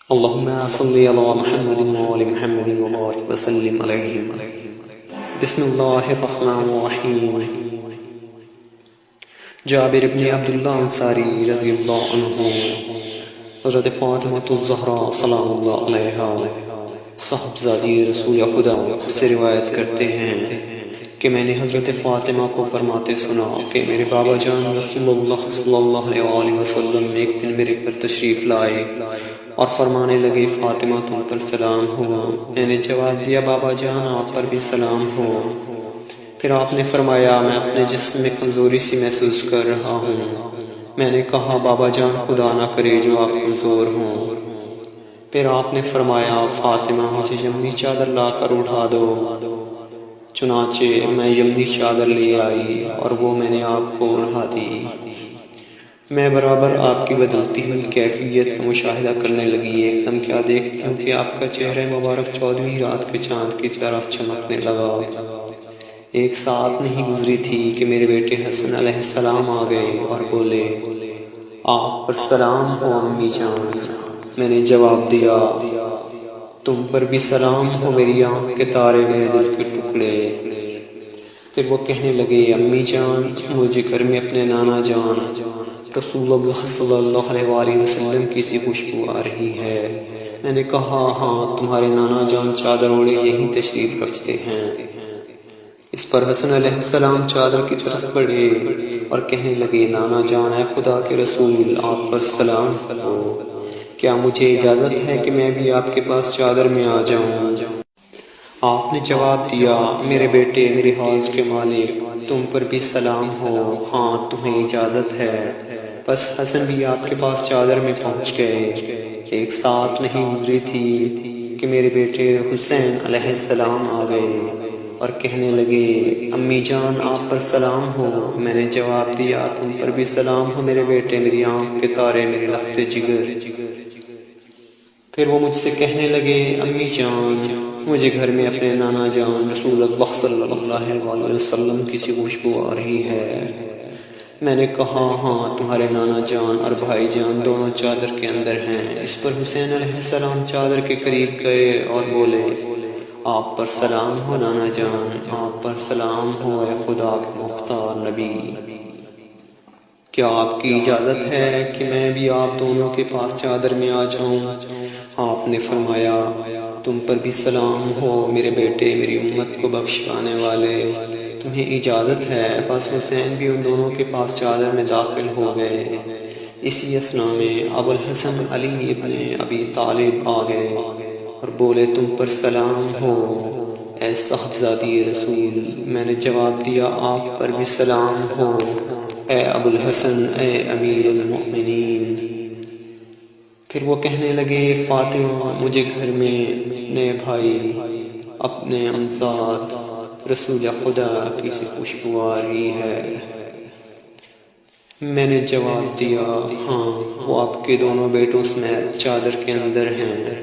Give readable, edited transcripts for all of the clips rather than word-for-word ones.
اللهم صل على محمد وآل محمد وبارك وسلم عليهم. بسم الله الرحمن الرحیم. جابر بن عبداللہ انصاری رضی اللہ عنہ حضرت فاطمۃ الزہرا سلام اللہ علیہا صاحبزادی رسول خدا سے روایت کرتے ہیں کہ میں نے حضرت فاطمہ کو فرماتے سنا کہ میرے بابا جان رسول اللہ صلی اللہ علیہ وسلم ایک دن میرے پر تشریف لائے اور فرمانے لگے فاطمہ تم پر سلام ہو. میں نے جواب دیا بابا جان آپ پر بھی سلام ہو. پھر آپ نے فرمایا میں اپنے جسم میں کمزوری سی محسوس کر رہا ہوں. میں نے کہا بابا جان خدا نہ کرے جو آپ کمزور ہوں. پھر آپ نے فرمایا فاطمہ مجھے یمنی چادر لا کر اٹھا دو. چنانچہ میں یمنی چادر لے آئی اور وہ میں نے آپ کو اڑھا دی. میں برابر آپ کی بدلتی ہوئی کیفیت کا مشاہدہ کرنے لگی. ایک دم کیا دیکھتی ہوں کہ آپ کا چہرہ مبارک 14ویں رات کے چاند کی طرح چمکنے لگا. ایک ساعت نہیں گزری تھی کہ میرے بیٹے حسن علیہ السلام آ گئے اور بولے آپ پر سلام ہو امی جان. میں نے جواب دیا تم پر بھی سلام ہو میری آنکھ کے تارے میرے دل کے ٹکڑے. پھر وہ کہنے لگے امی جان مجھے گھر میں اپنے نانا جان رسول اللہ صلی اللہ علیہ وسلم کی سی خوشبو آ رہی ہے. میں نے کہا ہاں تمہارے نانا جان چادر اوڑے یہی تشریف رکھتے ہیں. اس پر حسن علیہ السلام چادر کی طرف بڑھے اور کہنے لگے نانا جان اے خدا کے رسول آپ پر سلام ہو. کیا مجھے اجازت ہے کہ میں بھی آپ کے پاس چادر میں آ جاؤں؟ آپ نے جواب دیا میرے بیٹے میرے حوض کے مالک تم پر بھی سلام ہو. ہاں تمہیں اجازت ہے. بس حسن بھی آپ کے پاس چادر میں پہنچ گئے. ایک ساتھ نہیں گزری تھی کہ میرے بیٹے حسین علیہ السلام آ گئے اور کہنے لگے امی جان آپ پر سلام ہو. میں نے جواب دیا تم پر بھی سلام ہو میرے بیٹے میری آنکھ کے تارے میرے لخت جگر. پھر وہ مجھ سے کہنے لگے امی جان مجھے گھر میں اپنے نانا جان رسول اللہ صلی اللہ علیہ وسلم کی سی خوشبو آ رہی ہے. میں نے کہا ہاں تمہارے نانا جان اور بھائی جان دونوں چادر کے اندر ہیں. اس پر حسین علیہ السلام چادر کے قریب گئے اور بولے آپ پر سلام ہو نانا جان آپ پر سلام ہو اے خدا کے مختار نبی. کیا آپ کی اجازت ہے کہ میں بھی آپ دونوں کے پاس چادر میں آ جاؤں؟ آپ نے فرمایا تم پر بھی سلام ہو میرے بیٹے میری امت کو بخشوانے والے تمہیں اجازت ہے. بس حسین بھی ان دونوں کے پاس چادر میں داخل ہو گئے. اسی اثنا میں ابو الحسن علی ابن ابی طالب آ گئے اور بولے تم پر سلام ہو اے صاحبزادی رسول. میں نے جواب دیا آپ پر بھی سلام ہو اے ابو الحسن اے امیر المؤمنین. پھر وہ کہنے لگے فاطمہ مجھے گھر میں اپنے بھائی اپنے امزاد رسول خدا کی سی خوشبو آ رہی ہے. میں نے جواب دیا ہاں وہ آپ کے دونوں بیٹوں سمیت چادر کے اندر ہیں.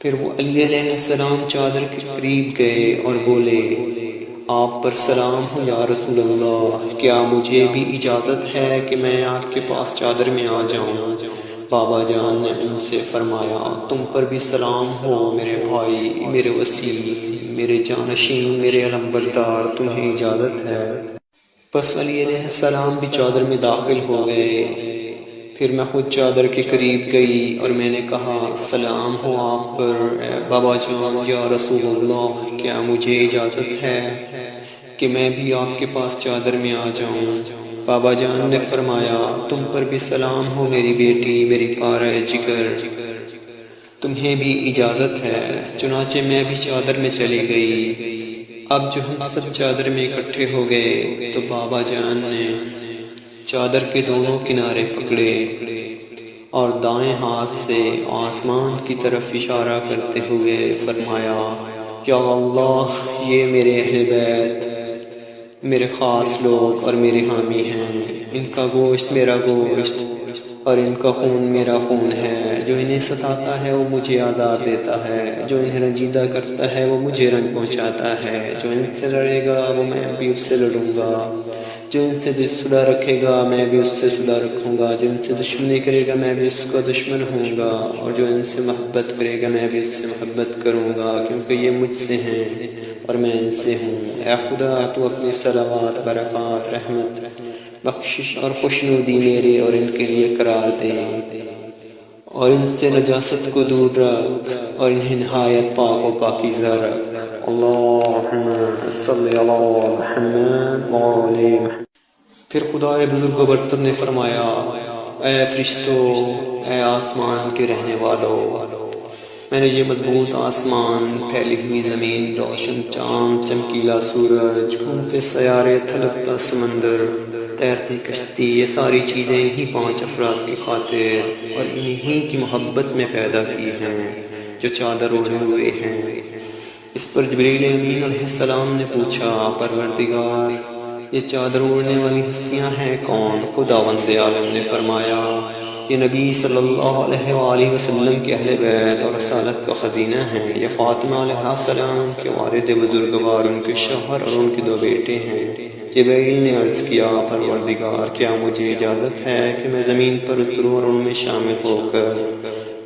پھر وہ علی علیہ السلام چادر کے قریب گئے اور بولے آپ پر سلام ہو یا رسول اللہ کیا مجھے بھی اجازت ہے کہ میں آپ کے پاس چادر میں آ جاؤں؟ بابا جان نے ان سے فرمایا تم پر بھی سلام ہو میرے بھائی میرے وسیع میرے جانشین میرے علمبردار تمہیں اجازت ہے. بس علی علیہ السلام بھی چادر میں داخل ہو گئے. پھر میں خود چادر کے قریب گئی اور میں نے کہا سلام ہو آپ پر بابا جان یا رسول اللہ کیا مجھے اجازت ہے کہ میں بھی آپ کے پاس چادر میں آ جاؤں؟ بابا جان نے فرمایا تم پر بھی سلام ہو میری بیٹی میری پارہ جگر تمہیں بھی اجازت ہے. چنانچہ میں بھی چادر میں چلی گئی. اب جو ہم سب چادر میں اکٹھے ہو گئے تو بابا جان نے چادر کے دونوں کنارے پکڑے اور دائیں ہاتھ سے آسمان کی طرف اشارہ کرتے ہوئے فرمایا یا اللہ یہ میرے اہل بیت میرے خاص لوگ اور میرے حامی ہیں. ان کا گوشت میرا گوشت اور ان کا خون میرا خون ہے. جو انہیں ستاتا ہے وہ مجھے عذاب دیتا ہے. جو انہیں رنجیدہ کرتا ہے وہ مجھے رنج پہنچاتا ہے. جو ان سے لڑے گا وہ میں بھی اس سے لڑوں گا. جو ان سے صلح رکھے گا میں بھی اس سے صلح رکھوں گا، جو ان سے دشمنی کرے گا میں بھی اس کا دشمن ہوں گا، اور جو ان سے محبت کرے گا میں بھی اس سے محبت کروں گا، کیونکہ یہ مجھ سے ہیں اور میں ان سے ہوں۔ اے خدا تو اپنی صلوات، برکات، رحمت، بخشش اور خوشنودی میرے اور ان کے لیے قرار دے، اور ان سے نجاست کو دور رکھ اور انہیں نہایت پاک و پاکیزہ رکھ۔ اللہم صلی علی محمد وعلی محمد۔ پھر خدا بزرگ و برتر نے فرمایا، اے فرشتوں، اے آسمان کے رہنے والوں، میں نے یہ مضبوط آسمان، پھیلی ہوئی زمین، روشن چاند، چمکیلا سورج، گھومتے سیارے، تھلکتا سمندر، تیرتی کشتی، یہ ساری چیزیں انہی 5 افراد کی خاطر اور انہی کی محبت میں پیدا کی ہیں جو چادر اوڑھے ہوئے ہیں۔ اس پر جبریل امین علیہ السلام نے پوچھا، پروردگار، یہ چادر اوڑھنے والی ہستیاں ہیں کون؟ خداوند عالم نے فرمایا، یہ نبی صلی اللہ علیہ وآلہ وسلم کے اہل بیت اور رسالت کا خزینہ ہیں۔ یہ فاطمہ علیہ السلام کے والد بزرگوار، ان کے شوہر اور ان کے 2 بیٹے ہیں۔ جبریل نے عرض کیا، پروردگار، کیا مجھے اجازت ہے کہ میں زمین پر اتروں اور ان میں شامل ہو کر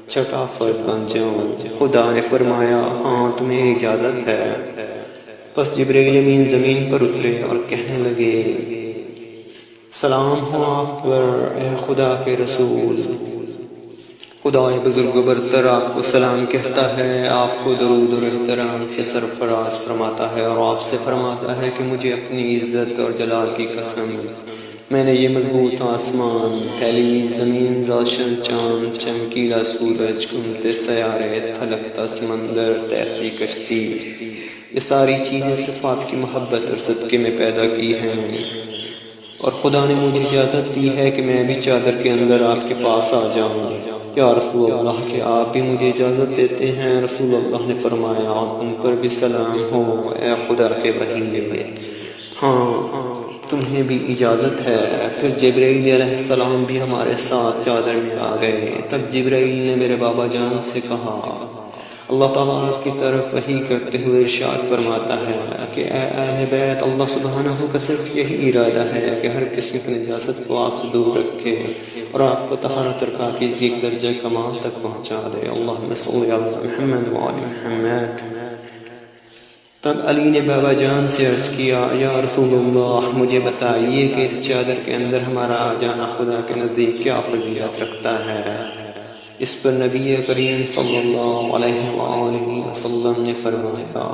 چھٹا فرد بن جاؤں؟ خدا نے فرمایا، ہاں تمہیں اجازت ہے۔ پس جبریل امین زمین پر اترے اور کہنے لگے، سلام ہو آپ پر اے خدا کے رسول۔ خدائے بزرگ و برتر آپ کو سلام کہتا ہے، آپ کو درود اور احترام سے سرفراز فرماتا ہے اور آپ سے فرماتا ہے کہ مجھے اپنی عزت اور جلال کی قسم، میں نے یہ مضبوط آسمان، پھیلی ہوئی زمین، روشن چاند، چمکیلا سورج، گھومتے سیارے، تھلکتا سمندر، تیرتی کشتی، یہ ساری چیزیں صرف آپ کی محبت اور صدقے میں پیدا کی ہیں، اور خدا نے مجھے اجازت دی ہے کہ میں بھی چادر کے اندر آپ کے پاس آ جاؤں۔ یا رسول اللہ، کہ آپ بھی مجھے اجازت دیتے ہیں؟ رسول اللہ نے فرمایا، تم پر بھی سلام ہو اے خدا کے وحی، ہاں تمہیں بھی اجازت ہے۔ پھر جبرائیل علیہ السلام بھی ہمارے ساتھ چادر میں آ گئے۔ تب جبرائیل نے میرے بابا جان سے کہا، اللہ تعالیٰ آپ کی طرف وحی کرتے ہوئے ارشاد فرماتا ہے کہ اے اہل بیت، اللہ سبحانہ کا صرف یہی ارادہ ہے کہ ہر قسم کی نجاست کو آپ سے دور رکھے اور آپ کو طہارت اور پاکیزگی کے درجہ کمال تک پہنچا دے۔ اللہم صلی علی محمد وعلی محمد۔ تب علی نے بابا جان سے عرض کیا، یا رسول اللہ، مجھے بتائیے کہ اس چادر کے اندر ہمارا آ جانا خدا کے نزدیک کیا فضیلت رکھتا ہے؟ اس پر نبی کریم صلی اللہ علیہ وآلہ وسلم نے فرمایا،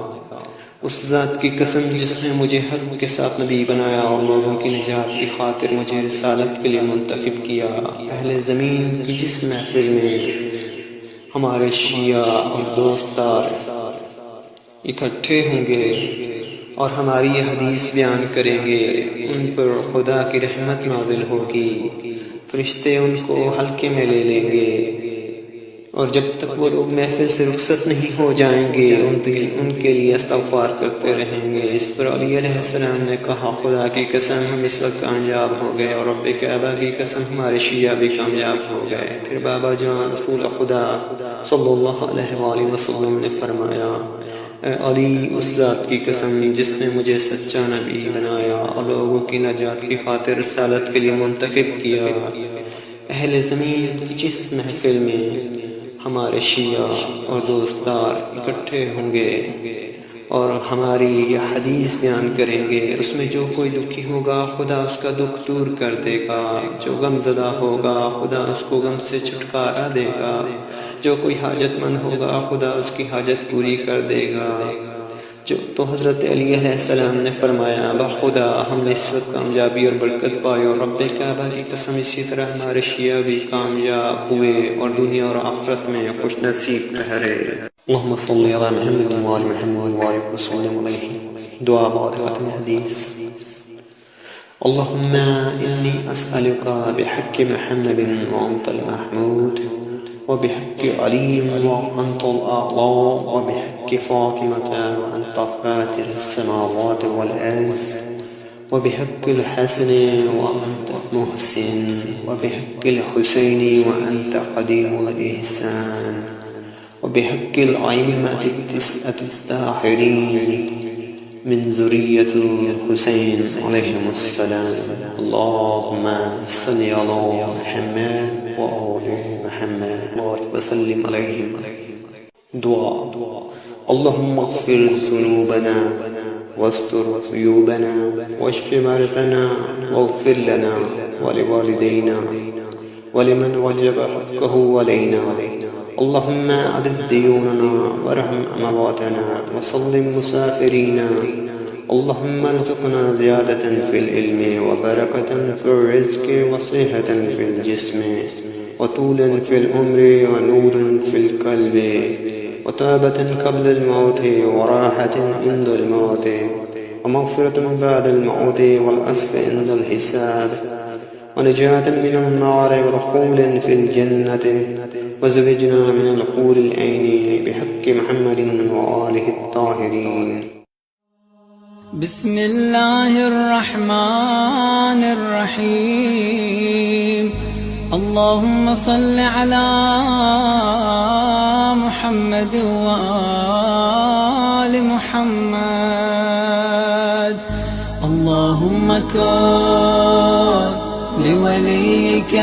اس ذات کی قسم جس نے مجھے حق کے ساتھ نبی بنایا اور لوگوں کی نجات کی خاطر مجھے رسالت کے لیے منتخب کیا، اہل زمین کی جس محفل میں ہمارے شیعہ اور دوستدار اکٹھے ہوں گے اور ہماری یہ حدیث بیان کریں گے، ان پر خدا کی رحمت نازل ہوگی، فرشتے ان کو حلقے میں لے لیں گے، اور جب تک وہ لوگ محفل سے رخصت نہیں ہو جائیں گے ان کے لیے استغفار کرتے رہیں گے۔ اس پر علی علیہ السلام نے کہا، خدا کی قسم ہم اس وقت کامیاب ہو گئے، اور رب کعبہ کی قسم ہمارے شیعہ بھی کامیاب ہو گئے۔ پھر بابا جان رسول خدا صلی اللہ علیہ وآلہ وسلم نے فرمایا، اے علی، اس ذات کی قسم جس نے مجھے سچا نبی بنایا اور لوگوں کی نجات کی خاطر رسالت کے لیے منتخب کیا، اہل زمین کی جس محفل میں ہمارے شیعہ اور دوستدار اکٹھے ہوں گے اور ہماری یہ حدیث بیان کریں گے، اس میں جو کوئی دکھی ہوگا خدا اس کا دکھ دور کر دے گا، جو غم زدہ ہوگا خدا اس کو غم سے چھٹکارا دے گا، جو کوئی حاجت مند ہوگا خدا اس کی حاجت پوری کر دے گا۔ تو حضرت علی علیہ السلام نے فرمایا، بخدا ہم نے اس وقت کامیابی اور برکت پائی، اور رب کعبہ کی قسم اسی طرح ہمارے شیعہ بھی کامیاب ہوئے اور دنیا اور آخرت میں خوش نصیب ٹھہرے۔ اللہم صلی علی محمد وعلی محمد وبارک وسلم علیہ۔ دعا بعد ختم حدیث۔ اللہم انی اسألک بحق محمد وانت المحمود، وبحق علی وانت الأعلى، وبحق فاطمة وانت فاتر السماوات والأرض، وبحق الحسن وانت محسن، وبحق الحسين وانت قديم الإحسان، وبحق الأئمة التسعة الطاهرين، من ذرية الحسين عليهم السلام. اللهم صل على محمد وآل محمد وبارك وسلم عليهم. دعاء. اللهم اغفر ذنوبنا واستر عيوبنا واشف مرضنا واغفر لنا ولوالدينا ولمن وجب حقه علينا. اللهم عدد ديوننا وارحم أمواتنا وسلم مسافرينا. اللهم ارزقنا زيادة في العلم وبركة في الرزق وصحة في الجسم وطولا في العمر ونور في القلب وتوبة قبل الموت وراحة عند الموت ومغفرة بعد الموت والعفو عند الحساب ونجاة من النار ودخول في الجنة وزوجنا من الحور العين بحق محمد وآله الطاهرين. بسم الله الرحمن الرحيم. اللهم صل على محمد وآل محمد. اللهم كن لوليك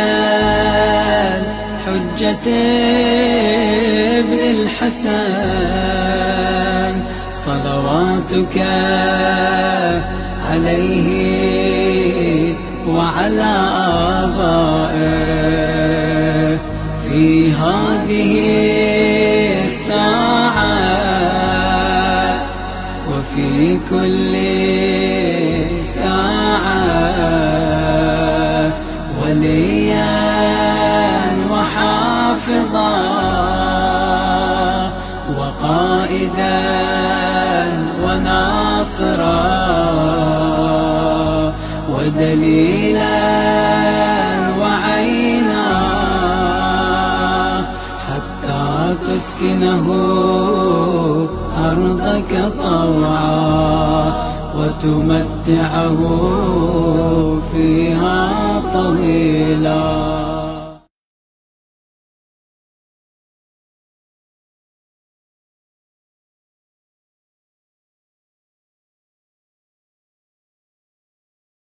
الحجة ابن الحسن صلواتك عليه وعلى آبائه في هذه الساعة وفي كل ساعة وليا وحافظا وقائدا وناصرا ودليلا وعينا حتى تسكنه أرضك طوعا وتمتعه فيها طويلا.